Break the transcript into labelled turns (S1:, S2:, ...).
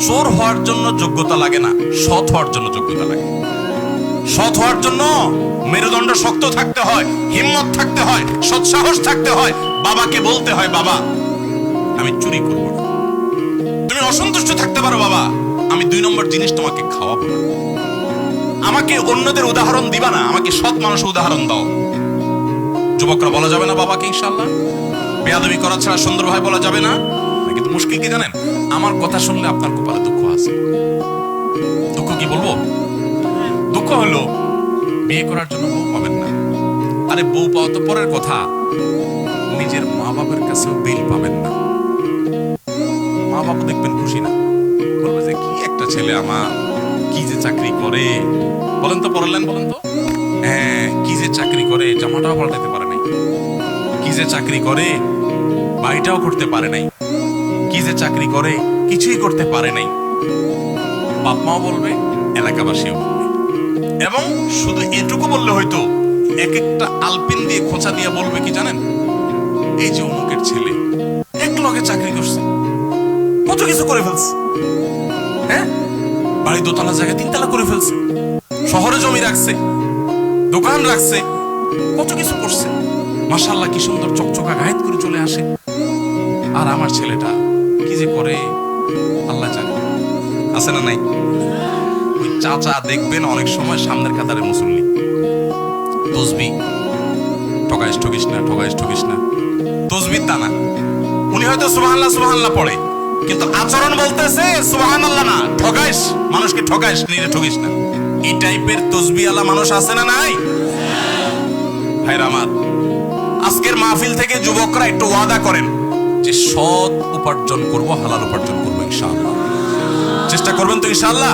S1: চোর হওয়ার জন্য যোগ্যতা লাগে না, সৎ হওয়ার জন্য যোগ্যতা লাগে। সৎ হওয়ার জন্য মেরুদণ্ড শক্ত থাকতে হয়, হিম্মত থাকতে হয়, সৎসাহস থাকতে হয়। বাবাকে বলতে হয়, বাবা আমি চুরি করব না। তুমি অসন্তুষ্ট থাকতে পারো, বাবা আমি 2 নম্বর জিনিস তোমাকে খাওয়াবো না। আমাকে অন্যদের উদাহরণ দিবা না, আমাকে সৎ মানুষের উদাহরণ দাও। যুবকরা বলা যাবে না বাবাকে ইনশাআল্লাহ? বেয়াদবি করা ছাড়া সুন্দরভাবে বলা যাবে না। কিন্তু মুশকিল কি জানেন? আমার কথা শুনলে আপনার কপালে দুঃখ আছে। দুঃখ কি বলবো? দুঃখ হলো বিয়ে করার জন্য বউ পাবেন না। আরে বউ পাওয়া তো পরের কথা, নিজের মা বাবার কাছেও বিল পাবেন না। মা বাবা দেখবেন খুশি না, বলবে যে কি একটা ছেলে আমার, কি যে চাকরি করে। বলেন তো, পড়লেন বলেন তো, হ্যাঁ কি যে চাকরি করে, জামাটাও পাল্টাতে পারে নাই, কি যে চাকরি করে বাড়িটাও করতে পারে নাই, কি যে চাকরি করে কিছুই করতে পারে নাই। বাপ মাও বলবে, এলাকাবাসীও বলবে। এবং শুধু এটুকু বললে হয়তো, এক একটা আলপিন দিয়ে খোঁচা দিয়ে বলবে কি জানেন, এই যে অমুকের ছেলে এক লগে চাকরি করছে, কত কিছু করে ফেলছে, হ্যাঁ বাড়ি 2 তলা জায়গায় 3 তলা করে ফেলছে, শহরে জমি রাখছে, দোকান রাখছে, কত কিছু করছে, মাশাআল্লাহ কি সুন্দর চকচকা গায়েত করে চলে আসে। আর আমার ছেলেটা কি যে করে আল্লাহ জানে। আছে না নাই? ওই চাচা দেখবেন অনেক সময় সামনের কাতারে মুসল্লি, তসবি, ঠকাইস ঠকিস না, ঠকাইস ঠকিস না, তসবির দানা। উনি হয়তো সুবহানাল্লাহ সুবহানাল্লাহ পড়ে, কিন্তু আচরণ বলতেছে সুবহানাল্লাহ না, ঠকাইস, মানুষকে ঠকাইস, নিজে ঠকিস না। এই টাইপের তসবি আলা মানুষ আছে না নাই? ভাইরা আমার, আজকের মাহফিল থেকে যুবকরা একটু ওয়াদা করেন যে সৎ উপার্জন করব, হালাল উপার্জন করবো ইনশাআল্লাহ। চেষ্টা করবেন তো ইনশাআল্লাহ?